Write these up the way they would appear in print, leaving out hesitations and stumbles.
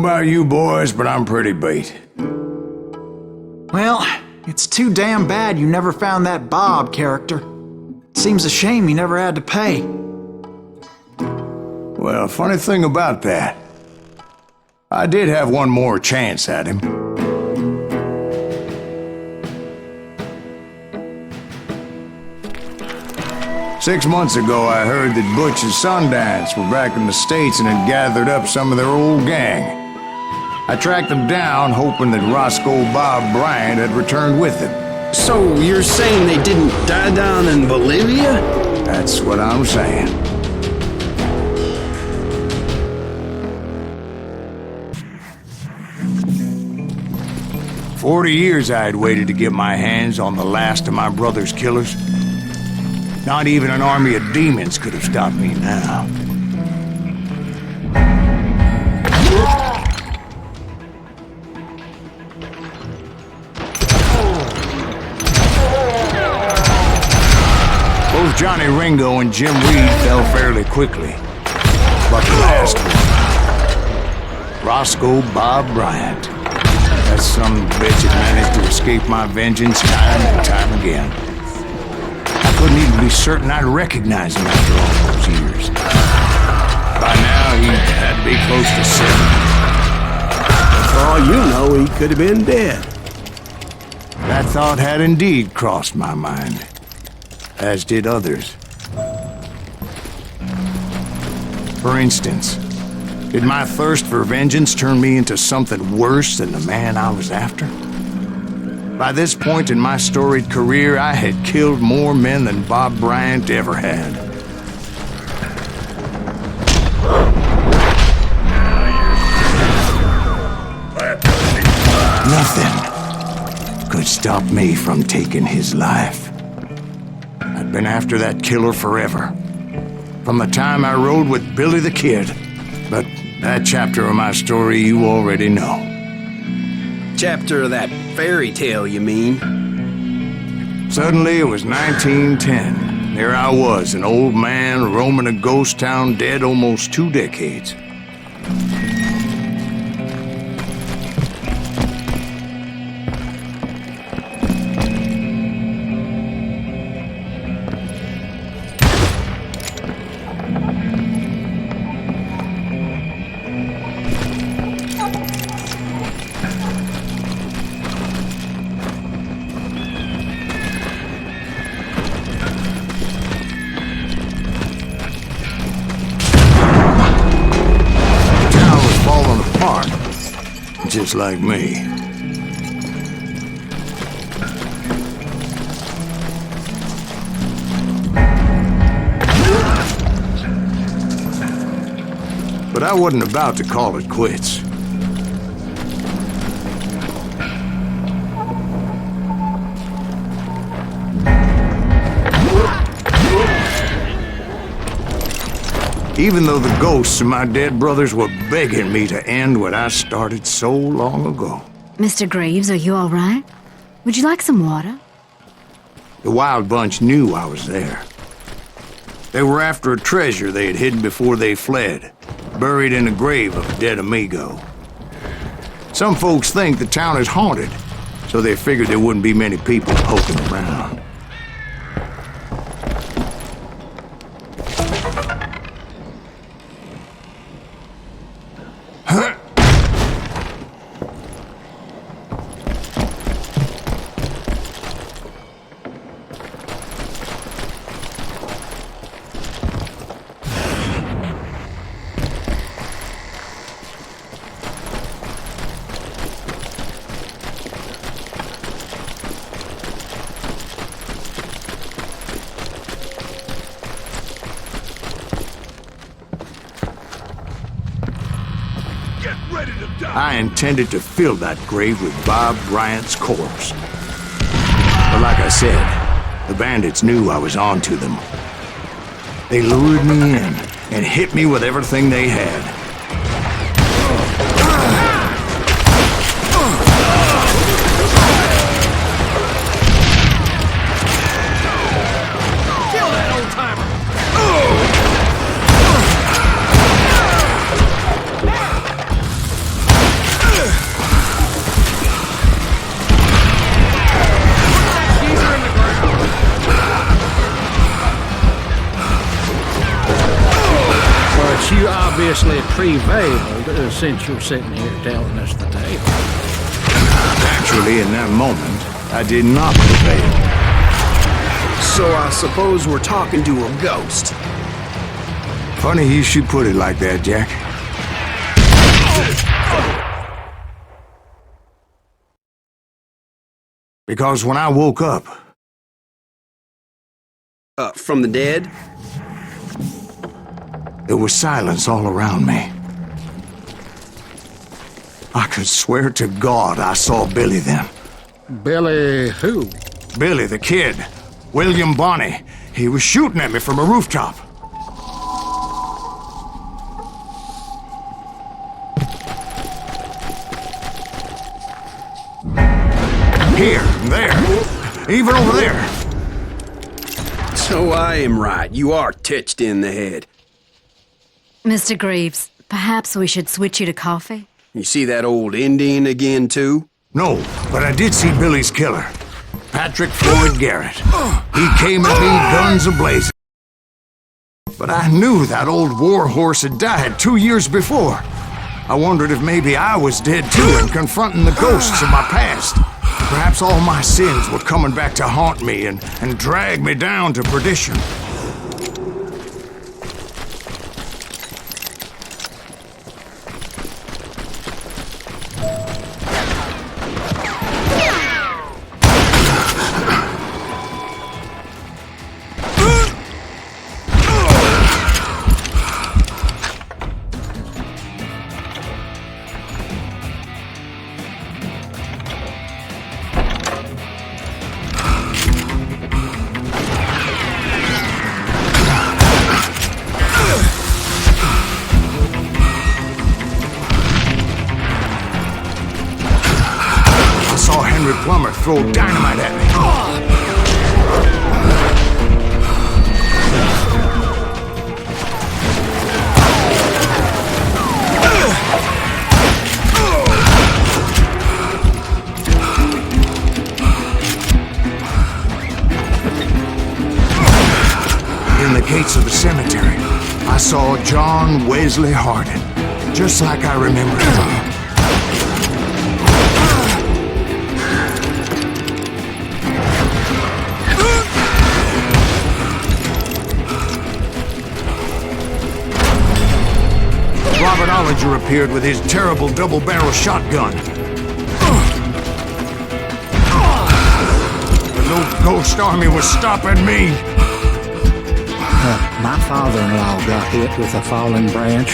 about you boys, but I'm pretty beat. Well, it's too damn bad you never found that Bob character. Seems a shame you never had to pay. Well, funny thing about that, I did have one more chance at him. Six months ago, I heard that Butch and Sundance were back in the States and had gathered up some of their old gang. I tracked them down, hoping that Roscoe Bob Bryant had returned with them. So you're saying they didn't die down in Bolivia? That's what I'm saying. "40 years I had waited to get my hands on the last of my brother's killers. Not even an army of demons could have stopped me now. Both Johnny Ringo and Jim Reed fell fairly quickly. But the last one, Roscoe Bob Bryant, that son of a bitch had managed to escape my vengeance time and time again. I couldn't even be certain I'd recognize him after all those years. By now, he had to be close to 70. For all you know, he could have been dead. That thought had indeed crossed my mind, as did others. For instance, did my thirst for vengeance turn me into something worse than the man I was after? By this point in my storied career, I had killed more men than Bob Bryant ever had. Nothing could stop me from taking his life. I'd been after that killer forever, from the time I rode with Billy the Kid. But that chapter of my story you already know. Chapter of that fairy tale, you mean? Suddenly it was 1910. There I was, an old man roaming a ghost town dead almost 2 decades. Just like me. But I wasn't about to call it quits. Even though the ghosts of my dead brothers were begging me to end what I started so long ago. Mr. Graves, are you all right? Would you like some water? The Wild Bunch knew I was there. They were after a treasure they had hidden before they fled, buried in a grave of a dead amigo. Some folks think the town is haunted, so they figured there wouldn't be many people poking around. I intended to fill that grave with Bob Bryant's corpse. But like I said, the bandits knew I was on to them. They lured me in and hit me with everything they had. you obviously prevailed since you're sitting here telling us the tale. Actually, in that moment, I did not prevail. So I suppose we're talking to a ghost. Funny you should put it like that, Jack. Because when I woke up... From the dead? There was silence all around me. I could swear to God I saw Billy then. Billy who? Billy, the kid. William Bonney. He was shooting at me from a rooftop. Here, and there, even over there. So I am right. You are touched in the head. Mr. Greaves, perhaps we should switch you to coffee? You see that old Indian again, too? No, but I did see Billy's killer. Patrick Floyd Garrett. He came at me guns a-blazing. But I knew that old war horse had died 2 years before. I wondered if maybe I was dead too and confronting the ghosts of my past. Perhaps all my sins were coming back to haunt me and drag me down to perdition. Plumber throw dynamite at me. In the gates of the cemetery, I saw John Wesley Hardin, just like I remember him. Robert Ollinger appeared with his terrible double-barrel shotgun. But no ghost army was stopping me. My father-in-law got hit with a falling branch.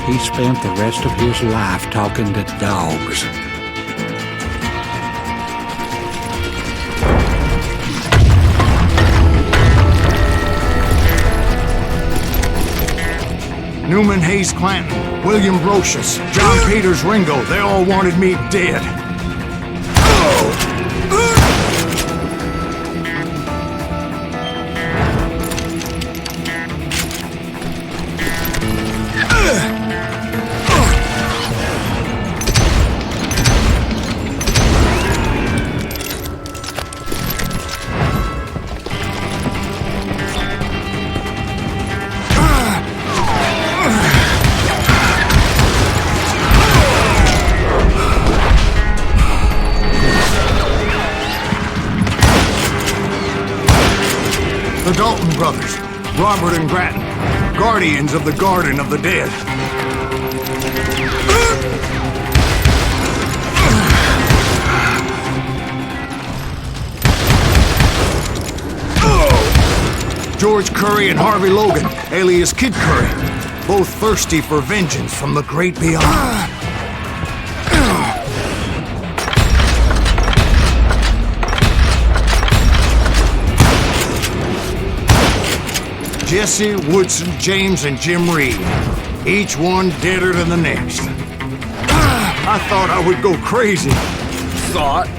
He spent the rest of his life talking to dogs. Newman Hayes Clanton, William Brocious, John Peters Ringo, they all wanted me dead. The Dalton brothers, Robert and Grattan, guardians of the Garden of the Dead. George Curry and Harvey Logan, alias Kid Curry, both thirsty for vengeance from the great beyond. Jesse, Woodson, James, and Jim Reed. Each one deader than the next. I thought I would go crazy. Thought?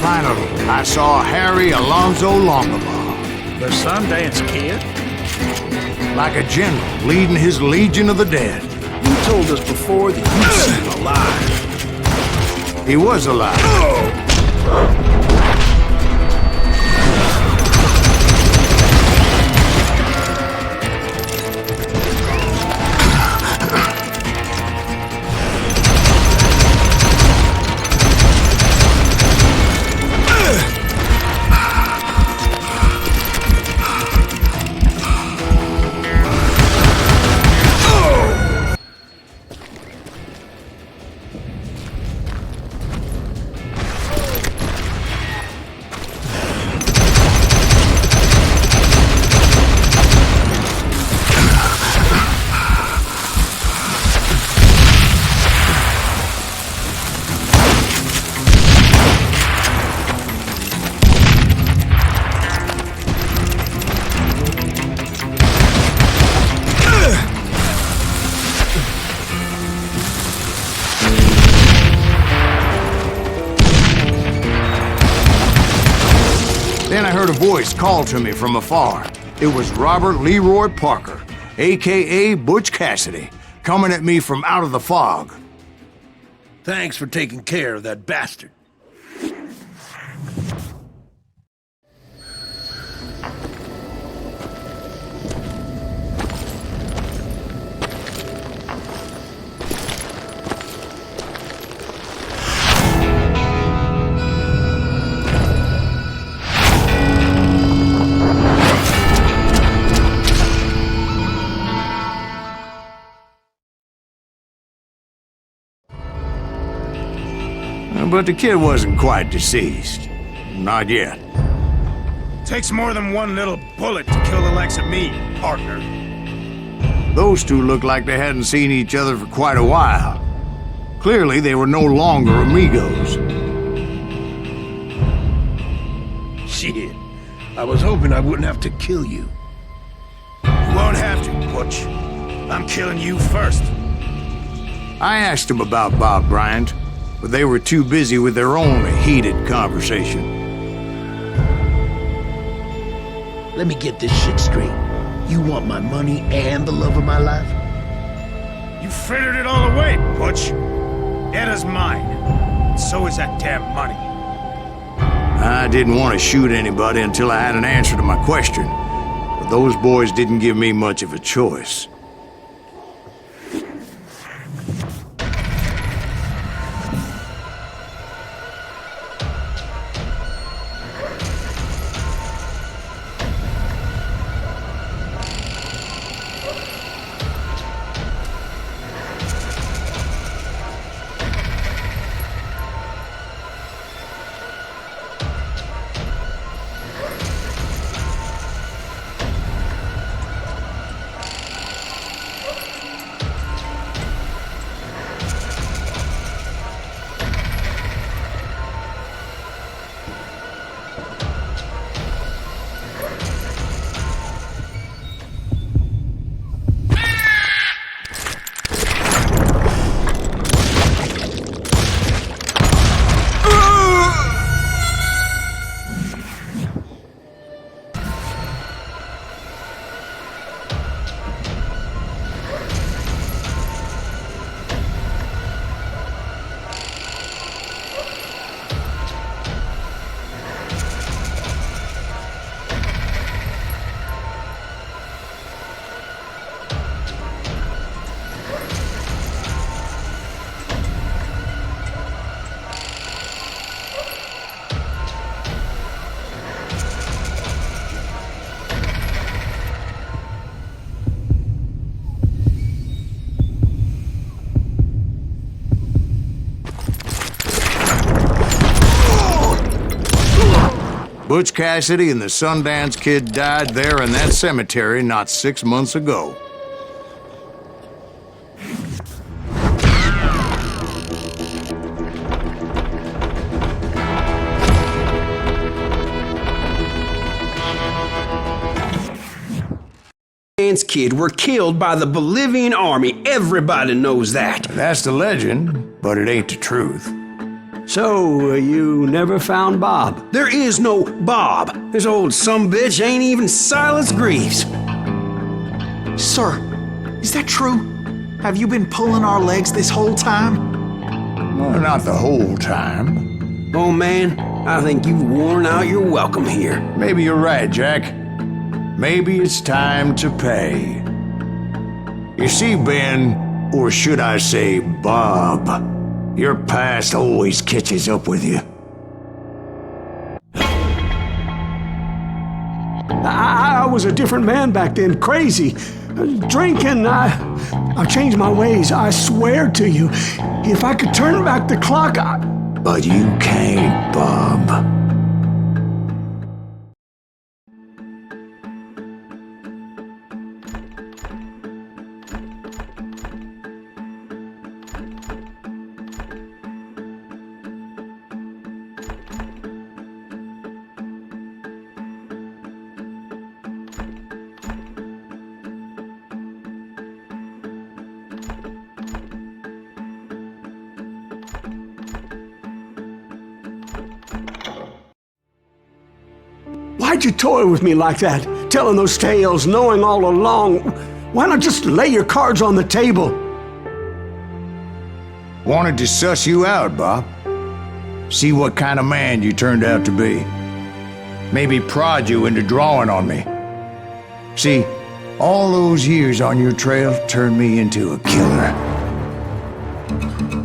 finally, I saw Harry Alonzo Longabaugh. The Sundance Kid? Like a general leading his legion of the dead. You told us before that you'd seen him alive. He was alive. Then I heard a voice call to me from afar. It was Robert Leroy Parker, a.k.a. Butch Cassidy, coming at me from out of the fog. Thanks for taking care of that bastard. But the kid wasn't quite deceased. Not yet. Takes more than one little bullet to kill the likes of me, partner. Those two looked like they hadn't seen each other for quite a while. Clearly, they were no longer amigos. Shit. I was hoping I wouldn't have to kill you. You won't have to, Butch. I'm killing you first. I asked them about Bob Bryant, but they were too busy with their own heated conversation. Let me get this shit straight. You want my money and the love of my life? You frittered it all away, Butch. Edda's mine. And so is that damn money. I didn't want to shoot anybody until I had an answer to my question, but those boys didn't give me much of a choice. Butch Cassidy and the Sundance Kid died there in that cemetery not 6 months ago. Sundance Kid were killed by the Bolivian army. Everybody knows that. That's the legend, but it ain't the truth. So, you never found Bob? There is no Bob. This old sumbitch ain't even Silas Greaves. Sir, is that true? Have you been pulling our legs this whole time? Well, not the whole time. Oh man, I think you've worn out your welcome here. Maybe you're right, Jack. Maybe it's time to pay. You see, Ben, or should I say Bob, your past always catches up with you. I was a different man back then, crazy. Drinking, I changed my ways, I swear to you. If I could turn back the clock, But you can't, Bob. Why'd you toy with me like that? Telling those tales, knowing all along. Why not just lay your cards on the table? Wanted to suss you out, Bob. See what kind of man you turned out to be. Maybe prod you into drawing on me. See, all those years on your trail turned me into a killer.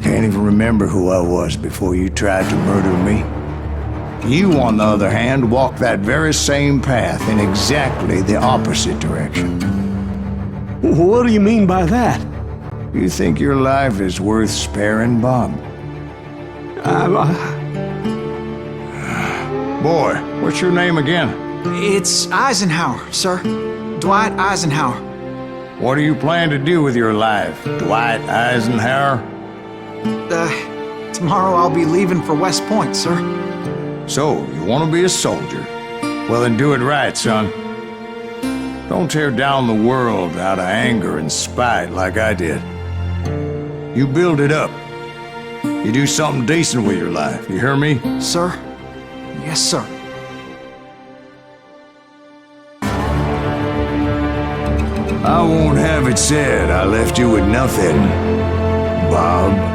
Can't even remember who I was before you tried to murder me. You, on the other hand, walked that very same path in exactly the opposite direction. What do you mean by that? You think your life is worth sparing, Bob? Boy, what's your name again? It's Eisenhower, sir. Dwight Eisenhower. What do you plan to do with your life, Dwight Eisenhower? Tomorrow I'll be leaving for West Point, sir. So, you want to be a soldier? Well, then do it right, son. Don't tear down the world out of anger and spite like I did. You build it up. You do something decent with your life, you hear me? Sir? Yes, sir. I won't have it said I left you with nothing, Bob.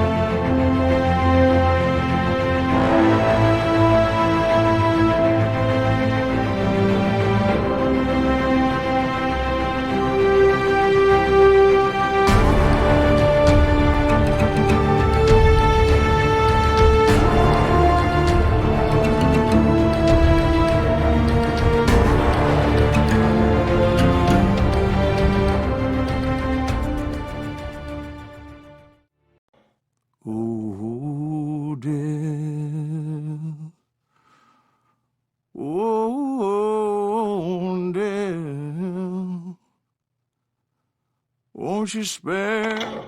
Oh, dear. Oh, dear. Won't you spare